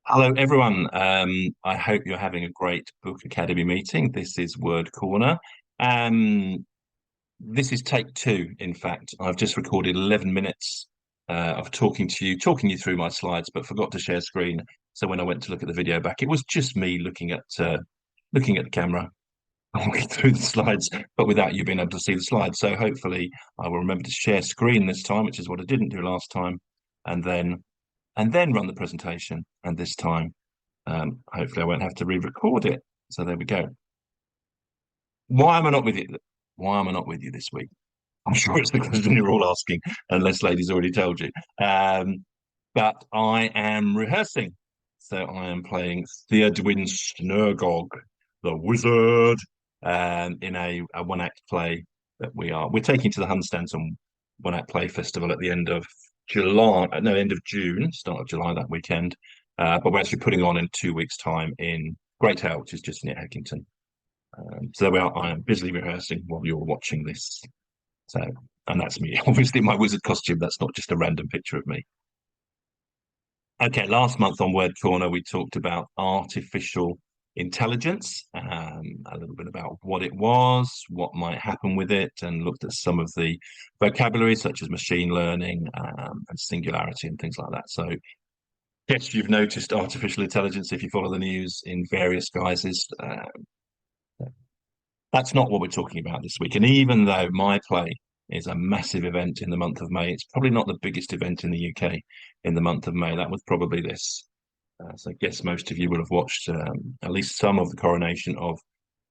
Hello, everyone. I hope you're having a great Book Academy meeting. This is Word Corner. Um, this is take two, in fact. I've just recorded 11 minutes of talking you through my slides, but forgot to share screen. So when I went to look at the video back, it was just me looking at the camera, walking through the slides, but without you being able to see the slides. So hopefully I will remember to share screen this time, which is what I didn't do last time, and then run the presentation. And this time hopefully, I won't have to re-record it. So there we go. Why am I not with you? Why am I not with you this week? I'm sure it's the question you're all asking, unless Lady's already told you. But I am rehearsing. So I am playing Theodwyn Snergog, the wizard, in a one-act play that we're taking to the Hunstanton one-act play festival at the end of July, no, end of June, start of July that weekend. But we're actually putting on in 2 weeks' time in Great Hale, which is just near Heckington. So there we are. I am busily rehearsing while you're watching this. So, and that's me. Obviously, my wizard costume. That's not just a random picture of me. Okay, last month on Word Corner, we talked about artificial intelligence, a little bit about what it was, what might happen with it, and looked at some of the vocabulary, such as machine learning and singularity and things like that. So, yes, you've noticed artificial intelligence if you follow the news in various guises. That's not what we're talking about this week. And even though my play is a massive event in the month of May, it's probably not the biggest event in the UK in the month of May. That was probably this. So I guess most of you will have watched at least some of the coronation of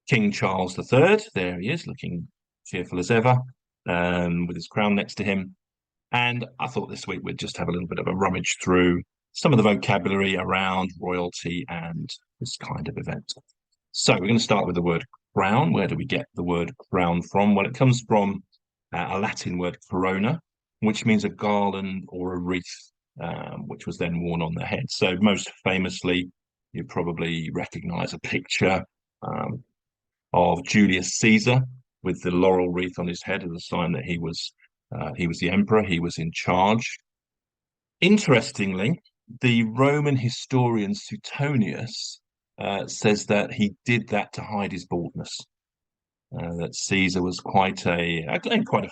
King Charles III. There he is, looking cheerful as ever, with his crown next to him. And I thought this week we'd just have a little bit of a rummage through some of the vocabulary around royalty and this kind of event. So we're going to start with the word crown. Where do we get the word crown from? Well, it comes from a Latin word corona, which means a garland or a wreath, which was then worn on the head. So most famously, you probably recognize a picture of Julius Caesar with the laurel wreath on his head as a sign that he was the emperor, he was in charge. Interestingly, the Roman historian Suetonius says that he did that to hide his baldness. That Caesar was quite a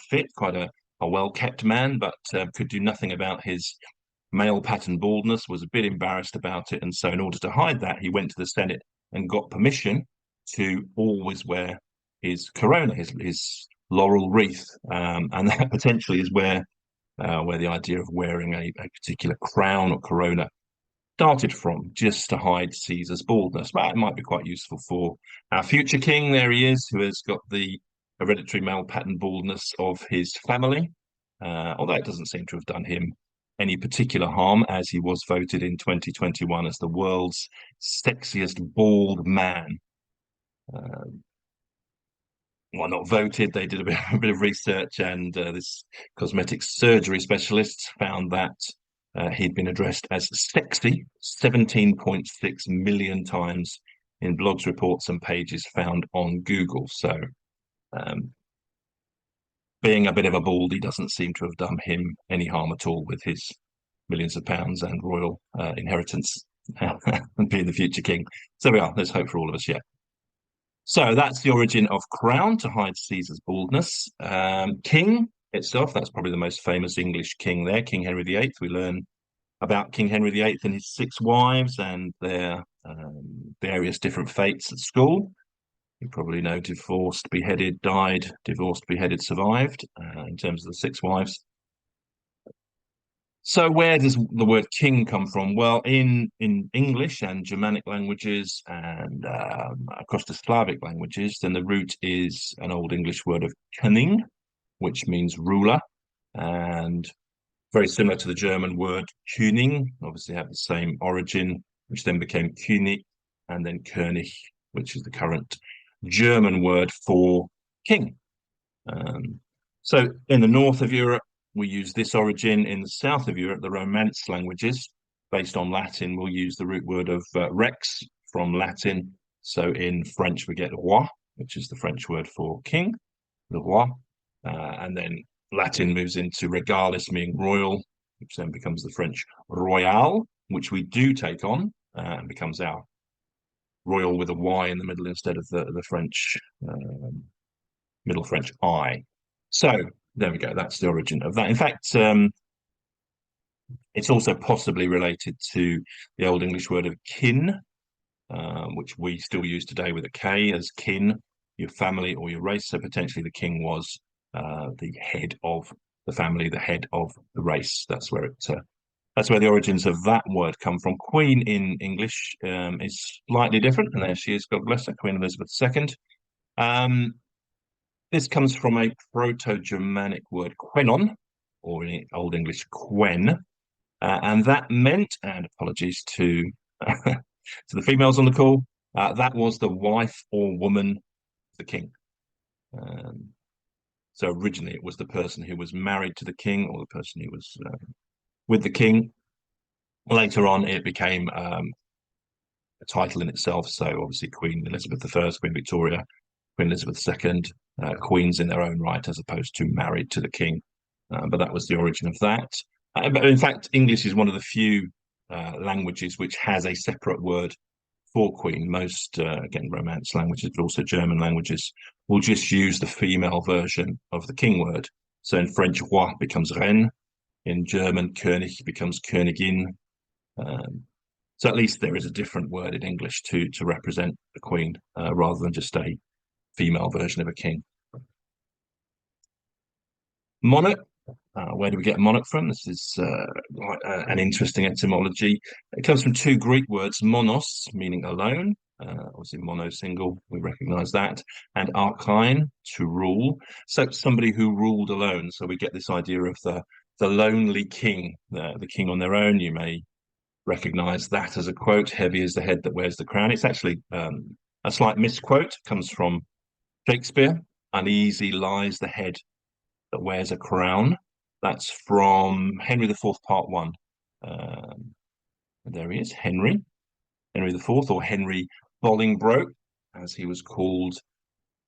fit, quite a well-kept man, but could do nothing about his male pattern baldness, was a bit embarrassed about it. And so in order to hide that, he went to the Senate and got permission to always wear his corona, his laurel wreath. And that potentially is where the idea of wearing a particular crown or corona started from, just to hide Caesar's baldness. But it might be quite useful for our future king. There he is, who has got the hereditary male pattern baldness of his family, although it doesn't seem to have done him any particular harm, as he was voted in 2021 as the world's sexiest bald man. Well, not voted. They did a bit of research, and this cosmetic surgery specialist found that he'd been addressed as sexy 17.6 million times in blogs, reports, and pages found on Google. So, um, being a bit of a baldy doesn't seem to have done him any harm at all with his millions of pounds and royal inheritance and being the future king. So we are. There's hope for all of us yet. So that's the origin of crown, to hide Caesar's baldness. King itself, that's probably the most famous English king there, King Henry VIII. We learn about King Henry VIII and his 6 wives and their various different fates at school. You probably know divorced, beheaded, died, divorced, beheaded, survived in terms of the 6 wives. So where does the word king come from? Well, in English and Germanic languages and across the Slavic languages, then the root is an Old English word of König, which means ruler, and very similar to the German word König, obviously have the same origin, which then became König, and then König, which is the current German word for king. So in the north of Europe, we use this origin. In the south of Europe, the Romance languages, based on Latin, will use the root word of rex from Latin. So in French, we get roi, which is the French word for king, the roi. And then Latin moves into regalis, meaning royal, which then becomes the French royal, which we do take on and becomes our royal with a Y in the middle instead of the French Middle French I. So there we go. That's the origin of that. In fact, it's also possibly related to the Old English word of kin, which we still use today with a K as kin, your family or your race. So potentially the king was the head of the family, the head of the race. That's where the origins of that word come from. Queen in English is slightly different, and there she is, God bless her, Queen Elizabeth II. This comes from a Proto-Germanic word, quenon, or in Old English, quen, and that meant, and apologies to to the females on the call, that was the wife or woman of the king. So originally it was the person who was married to the king or the person who was with the king. Later on, it became a title in itself. So obviously Queen Elizabeth I, Queen Victoria, Queen Elizabeth II, queens in their own right, as opposed to married to the king. But that was the origin of that. But in fact, English is one of the few languages which has a separate word for queen. Most, again, Romance languages, but also German languages, will just use the female version of the king word. So in French, roi becomes reine. In German, König becomes Königin. So at least there is a different word in English to represent the queen, rather than just a female version of a king. Monarch. Where do we get monarch from? This is an interesting etymology. It comes from two Greek words, monos, meaning alone, obviously mono, single, we recognize that, and archein, to rule. So somebody who ruled alone. So we get this idea of the lonely king, the king on their own. You may recognize that as a quote, heavy is the head that wears the crown. It's actually a slight misquote, comes from Shakespeare. Uneasy lies the head that wears a crown. That's from Henry IV, Part 1. There he is, Henry IV, or Henry Bolingbroke, as he was called.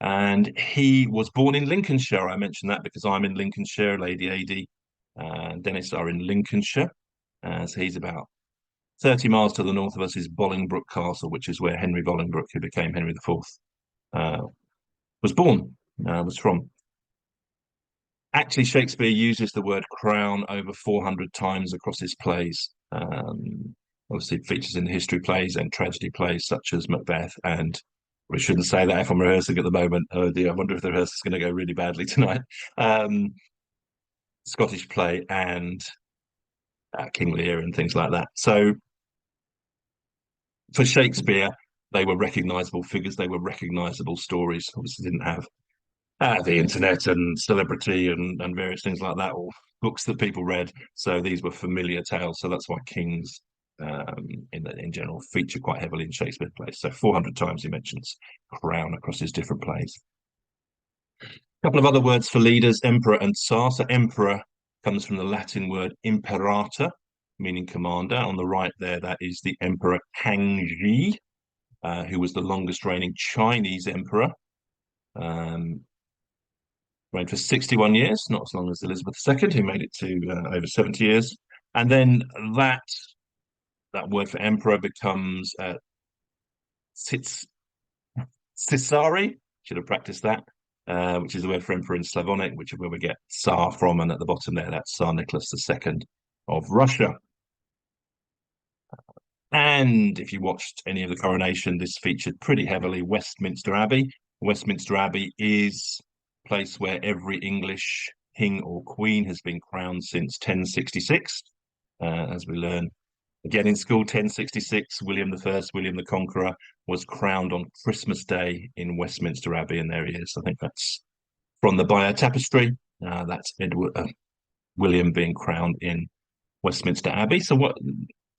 And he was born in Lincolnshire. I mentioned that because I'm in Lincolnshire. Lady Adi and Dennis are in Lincolnshire. So he's about 30 miles to the north of us is Bolingbroke Castle, which is where Henry Bolingbroke, who became Henry IV, was born, was from. Actually, Shakespeare uses the word crown over 400 times across his plays. Obviously, it features in the history plays and tragedy plays such as Macbeth. And we shouldn't say that if I'm rehearsing at the moment. Oh dear, I wonder if the rehearsal is going to go really badly tonight. Scottish play and King Lear and things like that. So for Shakespeare, they were recognizable figures. They were recognizable stories. Obviously, didn't have the internet and celebrity and various things like that, or books that people read. So these were familiar tales. So that's why kings, in general, feature quite heavily in Shakespeare plays. So 400 times he mentions crown across his different plays. A couple of other words for leaders, emperor and tsar. So emperor comes from the Latin word imperator, meaning commander. On the right there, that is the Emperor Kangxi, who was the longest reigning Chinese emperor. Reigned for 61 years, not as long as Elizabeth II, who made it to over 70 years. And then that word for emperor becomes Caesari, should have practiced that, which is the word for emperor in Slavonic, which is where we get Tsar from. And at the bottom there, that's Tsar Nicholas II of Russia. And if you watched any of the Coronation, this featured pretty heavily Westminster Abbey. Westminster Abbey is a place where every English king or queen has been crowned since 1066. As we learn again in school, 1066, William I, William the Conqueror, was crowned on Christmas Day in Westminster Abbey, and there he is. I think that's from the Bayeux Tapestry. That's William being crowned in Westminster Abbey. So what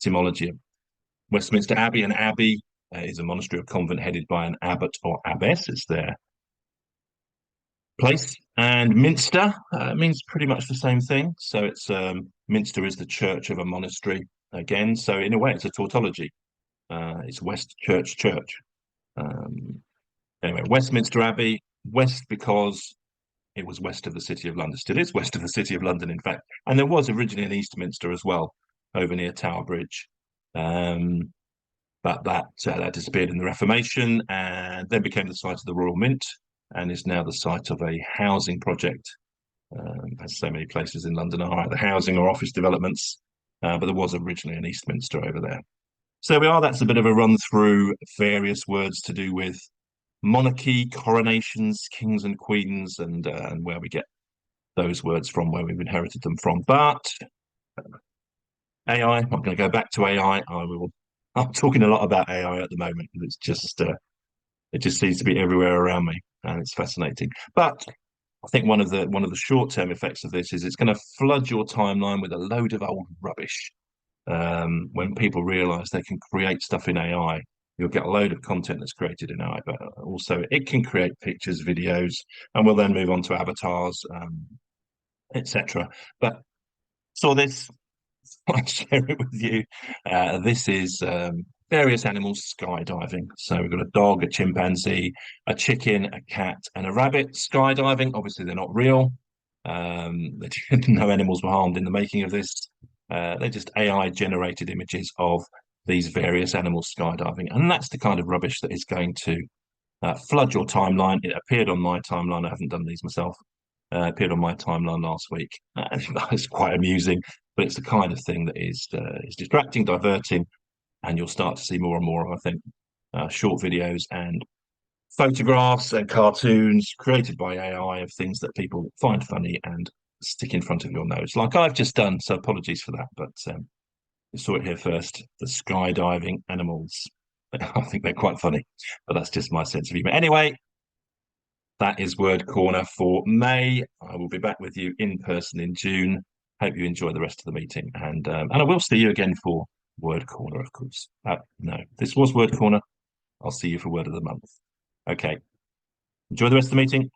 etymology of Westminster Abbey? An abbey is a monastery or convent headed by an abbot or abbess. It's their place. And Minster means pretty much the same thing. So it's Minster is the church of a monastery again. So in a way, it's a tautology. It's West Church Church. Anyway, Westminster Abbey, west because it was west of the City of London. Still is west of the City of London, in fact. And there was originally an Eastminster as well, over near Tower Bridge. but that disappeared in the Reformation and then became the site of the Royal Mint and is now the site of a housing project. As so many places in London are either housing or office developments, but there was originally an Eastminster over there. So there we are. That's a bit of a run through various words to do with monarchy, coronations, kings and queens, and where we get those words from, where we've inherited them from. But AI, I'm going to go back to AI. I'm talking a lot about AI at the moment. It just seems to be everywhere around me, and it's fascinating. But I think one of the short-term effects of this is it's going to flood your timeline with a load of old rubbish. When people realise they can create stuff in AI, you'll get a load of content that's created in AI, but also it can create pictures, videos, and we'll then move on to avatars, etc. But saw this, I'd share it with you. This is various animals skydiving. So we've got a dog, a chimpanzee, a chicken, a cat, and a rabbit skydiving. Obviously, they're not real. No animals were harmed in the making of this. They're just AI generated images of these various animals skydiving. And that's the kind of rubbish that is going to flood your timeline. It appeared on my timeline. I haven't done these myself. Appeared on my timeline last week. It's quite amusing, but it's the kind of thing that is distracting, diverting, and you'll start to see more and more of, I think, short videos and photographs and cartoons created by AI of things that people find funny and stick in front of your nose, like I've just done. So apologies for that, but you saw it here first. The skydiving animals. I think they're quite funny, but that's just my sense of humor. Anyway, that is Word Corner for May. I will be back with you in person in June. Hope you enjoy the rest of the meeting, and I will see you again for Word Corner, of course. No, this was Word Corner. I'll see you for Word of the Month. Okay. Enjoy the rest of the meeting.